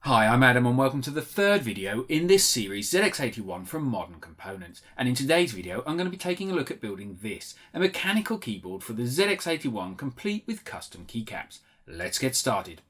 Hi, I'm Adam and welcome to the third video in this series, ZX81 from Modern Components. And in today's video, I'm going to be taking a look at building this, a mechanical keyboard for the ZX81 complete with custom keycaps. Let's get started.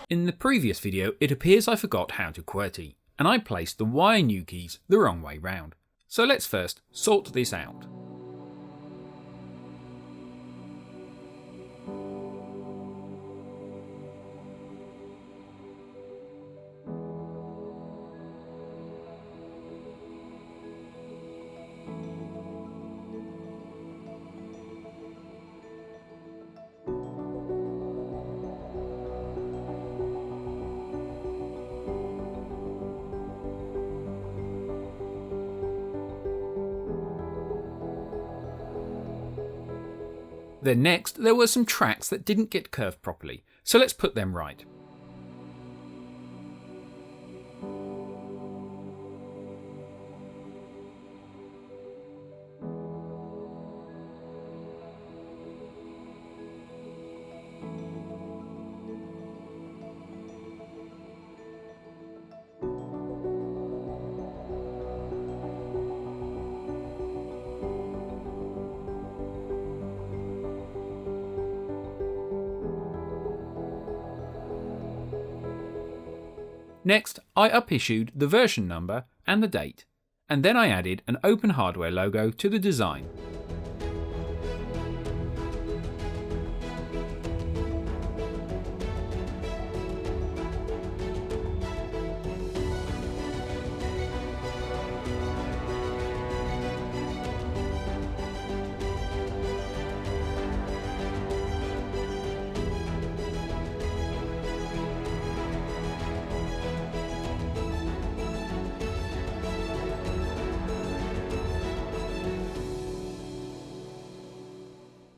In the previous video, it appears I forgot how to QWERTY, and I placed the Y and U keys the wrong way round. So let's first sort this out. Then next, there were some tracks that didn't get curved properly, so let's put them right. Next, I up-issued the version number and the date, and then I added an Open Hardware logo to the design.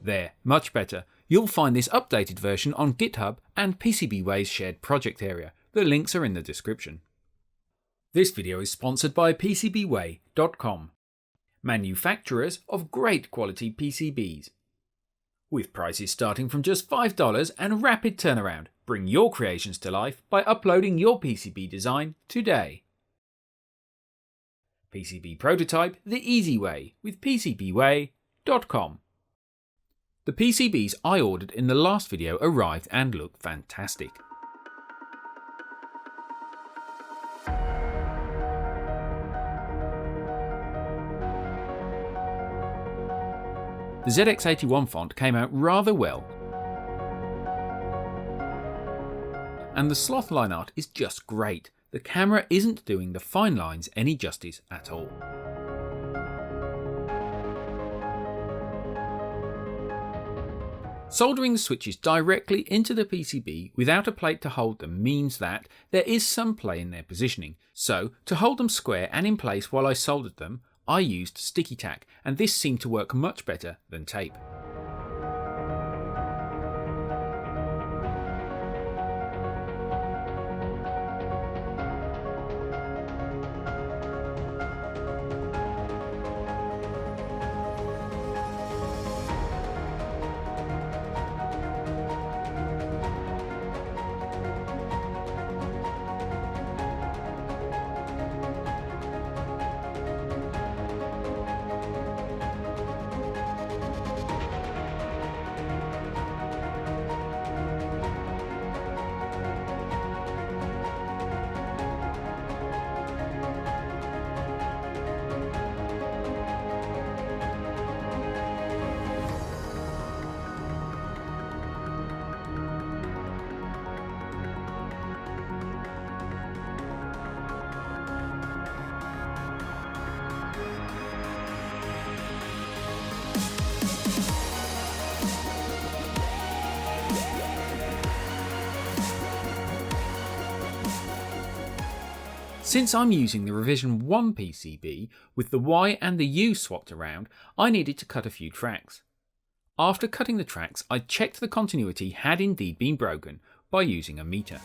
There, much better. You'll find this updated version on GitHub and PCBWay's shared project area. The links are in the description. This video is sponsored by PCBWay.com, manufacturers of great quality PCBs. With prices starting from just $5 and rapid turnaround, bring your creations to life by uploading your PCB design today. PCB prototype the easy way with PCBWay.com. The PCBs I ordered in the last video arrived and look fantastic. The ZX81 font came out rather well, and the sloth line art is just great. The camera isn't doing the fine lines any justice at all. Soldering the switches directly into the PCB without a plate to hold them means that there is some play in their positioning. So, to hold them square and in place while I soldered them, I used sticky tack, and this seemed to work much better than tape. Since I'm using the revision 1 PCB with the Y and the U swapped around, I needed to cut a few tracks. After cutting the tracks, I checked the continuity had indeed been broken by using a meter.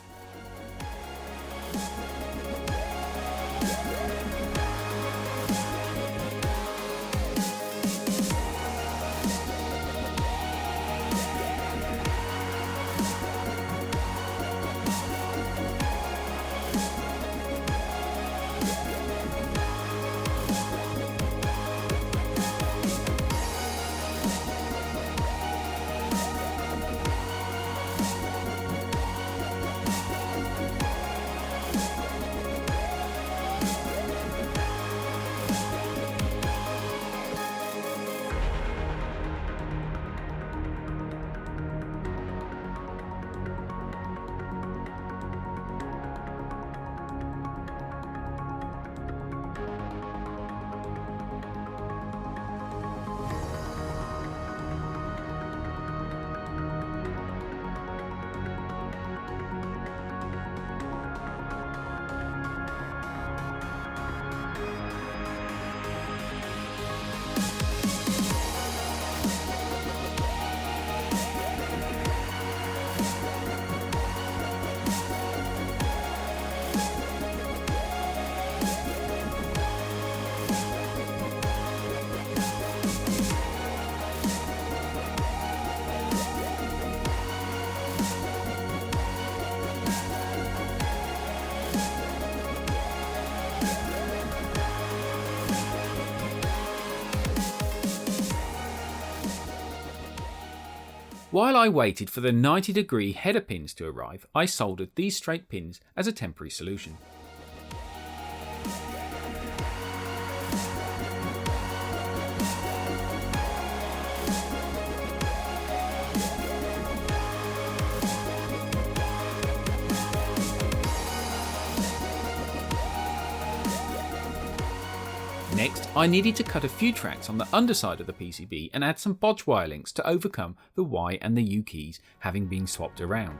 While I waited for the 90-degree header pins to arrive, I soldered these straight pins as a temporary solution. Next, I needed to cut a few tracks on the underside of the PCB and add some bodge wire links to overcome the Y and the U keys having been swapped around.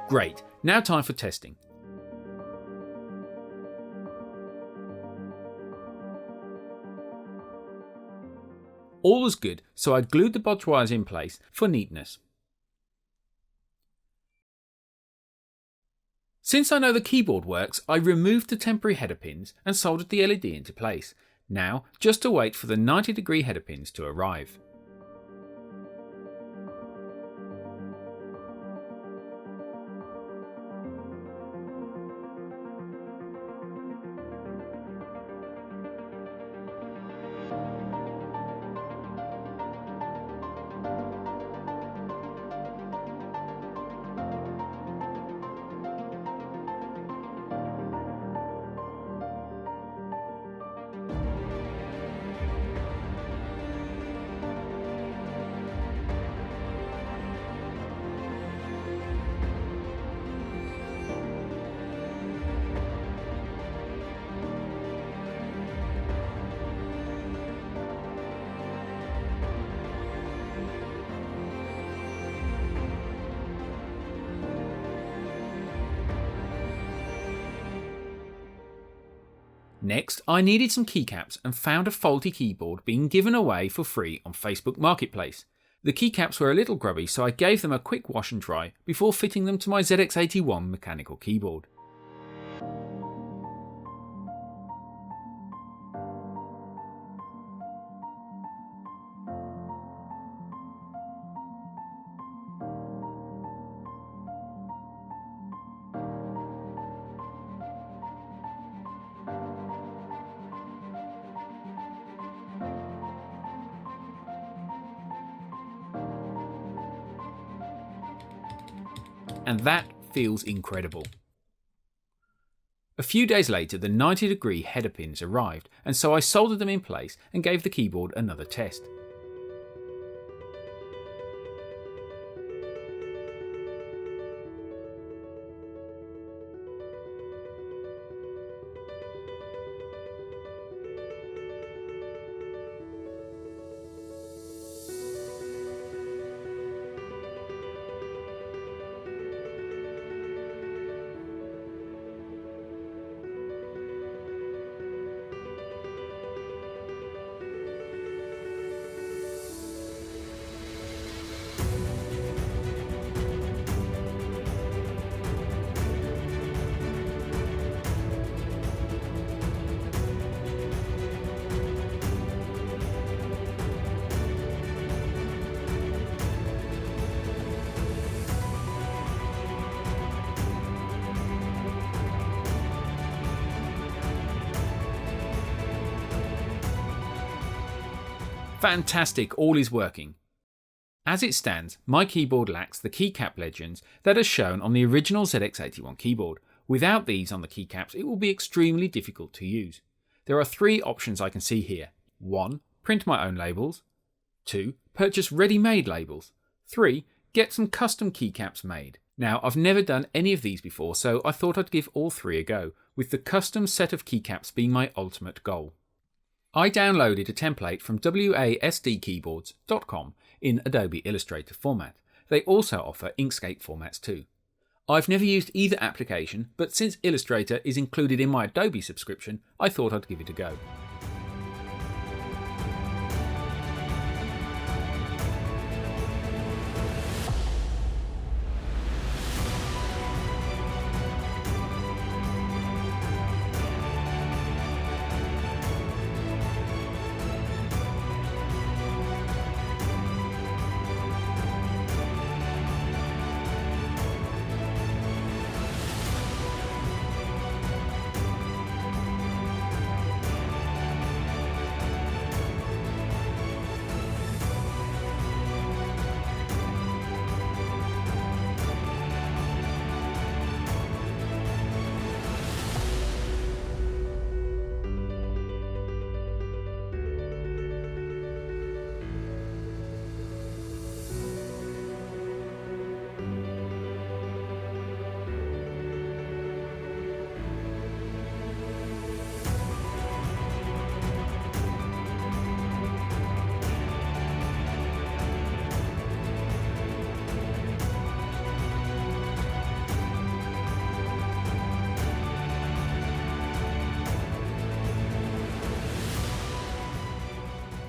Great, now time for testing. All was good, so I glued the bodge wires in place for neatness. Since I know the keyboard works, I removed the temporary header pins and soldered the LED into place. Now, just to wait for the 90-degree header pins to arrive. Next, I needed some keycaps and found a faulty keyboard being given away for free on Facebook Marketplace. The keycaps were a little grubby, so I gave them a quick wash and dry before fitting them to my ZX81 mechanical keyboard. And that feels incredible. A few days later, the 90-degree header pins arrived, and so I soldered them in place and gave the keyboard another test. Fantastic, all is working. As it stands, my keyboard lacks the Keycap Legends that are shown on the original ZX81 keyboard. Without these on the keycaps, it will be extremely difficult to use. There are 3 options I can see here. 1. Print my own labels. 2. Purchase ready-made labels. 3. Get some custom keycaps made. Now, I've never done any of these before, so I thought I'd give all 3 a go, with the custom set of keycaps being my ultimate goal. I downloaded a template from wasdkeyboards.com in Adobe Illustrator format. They also offer Inkscape formats too. I've never used either application, but since Illustrator is included in my Adobe subscription, I thought I'd give it a go.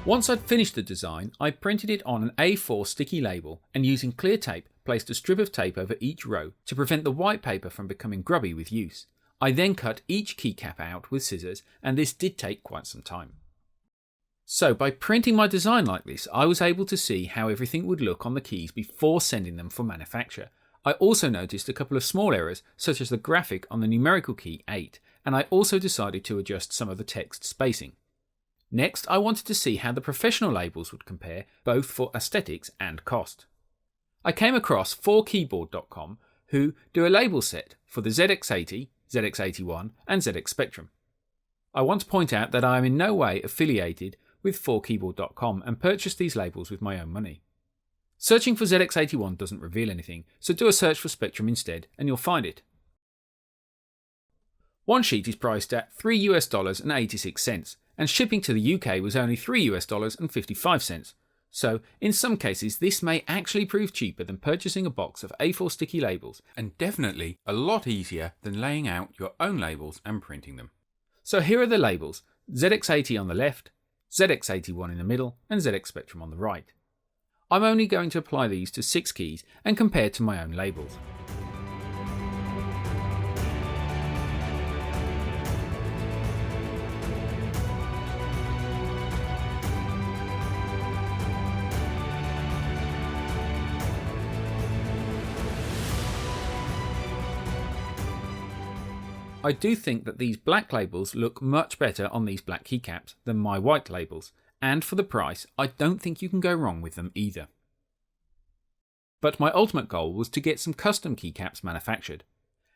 Once I'd finished the design, I printed it on an A4 sticky label and using clear tape placed a strip of tape over each row to prevent the white paper from becoming grubby with use. I then cut each keycap out with scissors, and this did take quite some time. So by printing my design like this, I was able to see how everything would look on the keys before sending them for manufacture. I also noticed a couple of small errors, such as the graphic on the numerical key 8, and I also decided to adjust some of the text spacing. Next, I wanted to see how the professional labels would compare, both for aesthetics and cost. I came across 4keyboard.com, who do a label set for the ZX80, ZX81 and ZX Spectrum. I want to point out that I am in no way affiliated with 4keyboard.com and purchased these labels with my own money. Searching for ZX81 doesn't reveal anything, so do a search for Spectrum instead and you'll find it. One sheet is priced at $3.86 and shipping to the UK was only $3.55. So in some cases this may actually prove cheaper than purchasing a box of A4 sticky labels, and definitely a lot easier than laying out your own labels and printing them. So here are the labels: ZX80 on the left, ZX81 in the middle and ZX Spectrum on the right. I'm only going to apply these to 6 keys and compare to my own labels. I do think that these black labels look much better on these black keycaps than my white labels, and for the price, I don't think you can go wrong with them either. But my ultimate goal was to get some custom keycaps manufactured.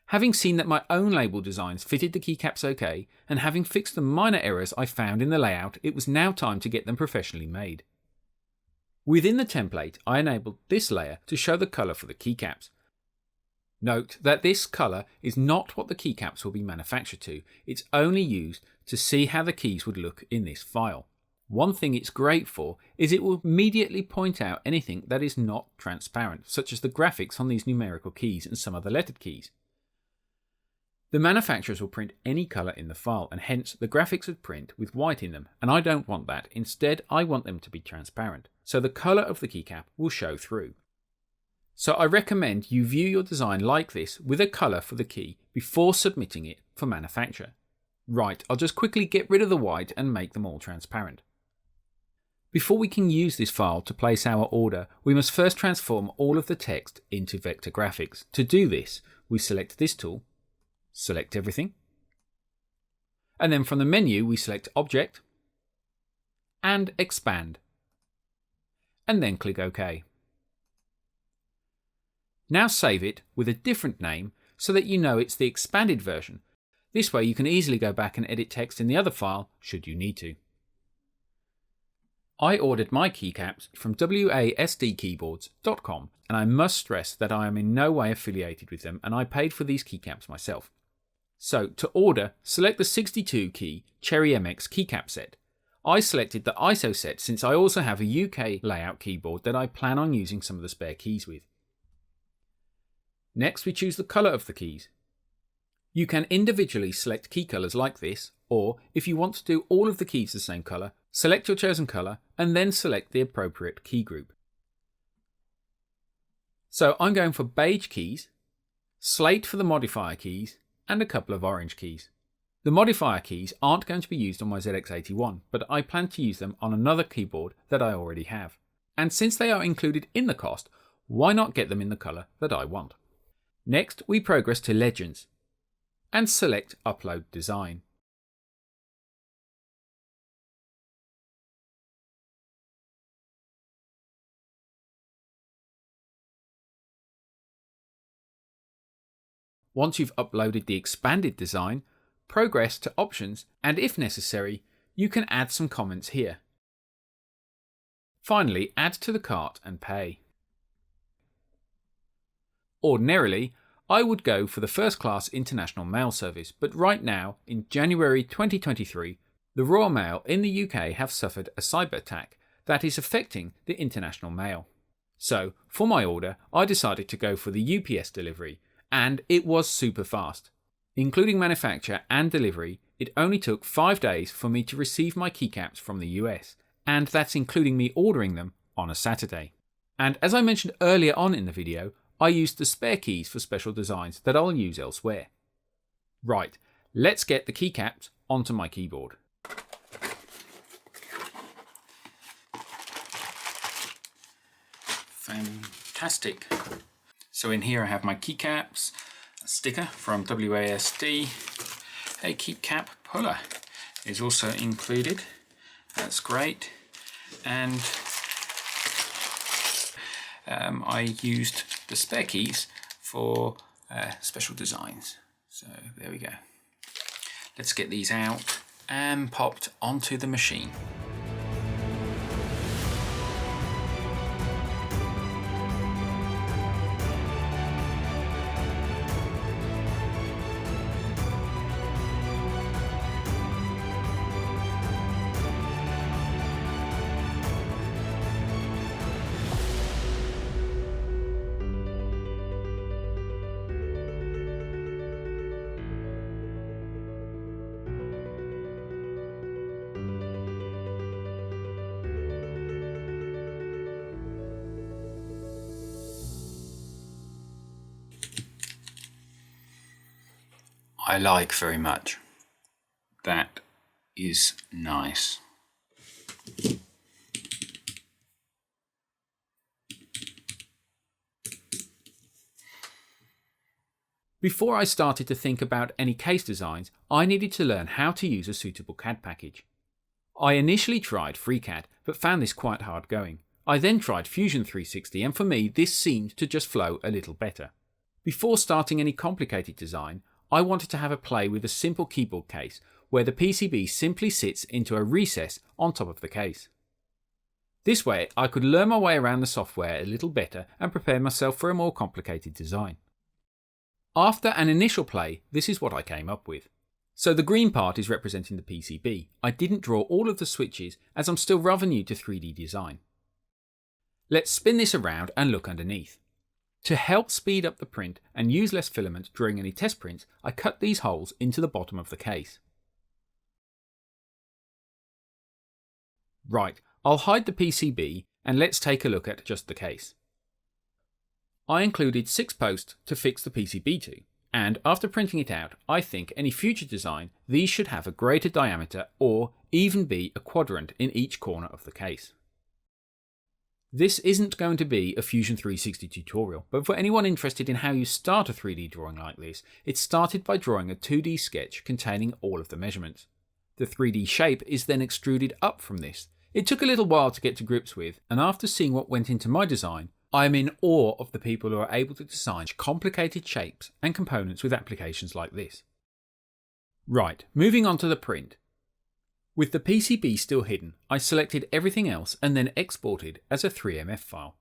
Having seen that my own label designs fitted the keycaps okay, and having fixed the minor errors I found in the layout, it was now time to get them professionally made. Within the template, I enabled this layer to show the colour for the keycaps. Note that this colour is not what the keycaps will be manufactured to, it's only used to see how the keys would look in this file. One thing it's great for is it will immediately point out anything that is not transparent, such as the graphics on these numerical keys and some other lettered keys. The manufacturers will print any colour in the file, and hence the graphics would print with white in them, and I don't want that. Instead, I want them to be transparent, so the colour of the keycap will show through. So I recommend you view your design like this with a colour for the key before submitting it for manufacture. Right, I'll just quickly get rid of the white and make them all transparent. Before we can use this file to place our order, we must first transform all of the text into vector graphics. To do this, we select this tool, select everything, and then from the menu we select Object and Expand. and then click OK. Now save it with a different name so that you know it's the expanded version. This way you can easily go back and edit text in the other file should you need to. I ordered my keycaps from WASDkeyboards.com, and I must stress that I am in no way affiliated with them, and I paid for these keycaps myself. So to order, select the 62 key Cherry MX keycap set. I selected the ISO set since I also have a UK layout keyboard that I plan on using some of the spare keys with. Next we choose the colour of the keys. You can individually select key colours like this, or if you want to do all of the keys the same colour, select your chosen colour and then select the appropriate key group. So I'm going for beige keys, slate for the modifier keys, and a couple of orange keys. The modifier keys aren't going to be used on my ZX81, but I plan to use them on another keyboard that I already have. And since they are included in the cost, why not get them in the colour that I want? Next we progress to Legends and select Upload Design. Once you've uploaded the expanded design, progress to Options, and if necessary, you can add some comments here. Finally, add to the cart and pay. Ordinarily, I would go for the first class international mail service, but right now, in January 2023, the Royal Mail in the UK have suffered a cyber attack that is affecting the international mail. So, for my order, I decided to go for the UPS delivery, and it was super fast. Including manufacture and delivery, it only took 5 days for me to receive my keycaps from the US, and that's including me ordering them on a Saturday. And as I mentioned earlier on in the video, I used the spare keys for special designs that I'll use elsewhere. Right, let's get the keycaps onto my keyboard. Fantastic. So in here I have my keycaps, a sticker from WASD, a keycap puller is also included, that's great, and I used the spare keys for special designs. So there we go. Let's get these out and popped onto the machine. I like very much. That is nice. Before I started to think about any case designs, I needed to learn how to use a suitable CAD package. I initially tried FreeCAD, but found this quite hard going. I then tried Fusion 360, and for me this seemed to just flow a little better. Before starting any complicated design, I wanted to have a play with a simple keyboard case, where the PCB simply sits into a recess on top of the case. This way I could learn my way around the software a little better and prepare myself for a more complicated design. After an initial play, this is what I came up with. So the green part is representing the PCB. I didn't draw all of the switches as I'm still rather new to 3D design. Let's spin this around and look underneath. To help speed up the print and use less filament during any test prints, I cut these holes into the bottom of the case. Right, I'll hide the PCB and let's take a look at just the case. I included 6 posts to fix the PCB to, and after printing it out, I think any future design, these should have a greater diameter or even be a quadrant in each corner of the case. This isn't going to be a Fusion 360 tutorial, but for anyone interested in how you start a 3D drawing like this, it started by drawing a 2D sketch containing all of the measurements. The 3D shape is then extruded up from this. It took a little while to get to grips with, and after seeing what went into my design, I am in awe of the people who are able to design complicated shapes and components with applications like this. Right, moving on to the print. With the PCB still hidden, I selected everything else and then exported as a 3MF file.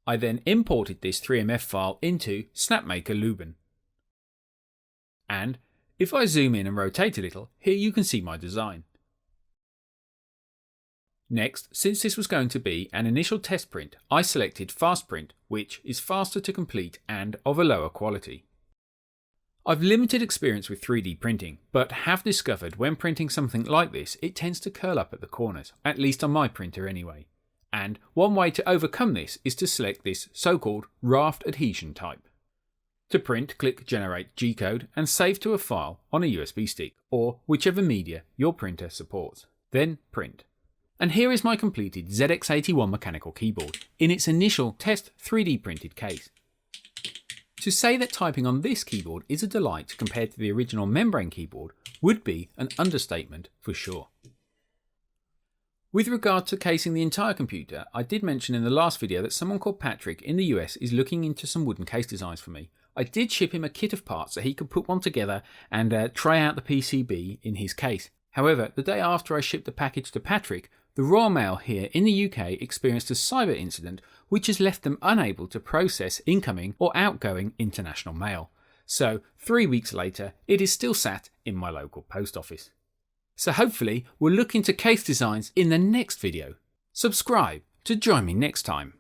I then imported this 3MF file into Snapmaker Leuben. And if I zoom in and rotate a little, here you can see my design. Next, since this was going to be an initial test print, I selected Fast Print, which is faster to complete and of a lower quality. I've limited experience with 3D printing, but have discovered when printing something like this, it tends to curl up at the corners, at least on my printer anyway. And one way to overcome this is to select this so-called raft adhesion type. To print, click Generate G-code and save to a file on a USB stick or whichever media your printer supports. Then print. And here is my completed ZX81 mechanical keyboard in its initial test 3D printed case. To say that typing on this keyboard is a delight compared to the original membrane keyboard would be an understatement for sure. With regard to casing the entire computer, I did mention in the last video that someone called Patrick in the US is looking into some wooden case designs for me. I did ship him a kit of parts so he could put one together and try out the PCB in his case. However, the day after I shipped the package to Patrick, the Royal Mail here in the UK experienced a cyber incident which has left them unable to process incoming or outgoing international mail. So 3 weeks later, it is still sat in my local post office. So hopefully we'll look into case designs in the next video. Subscribe to join me next time.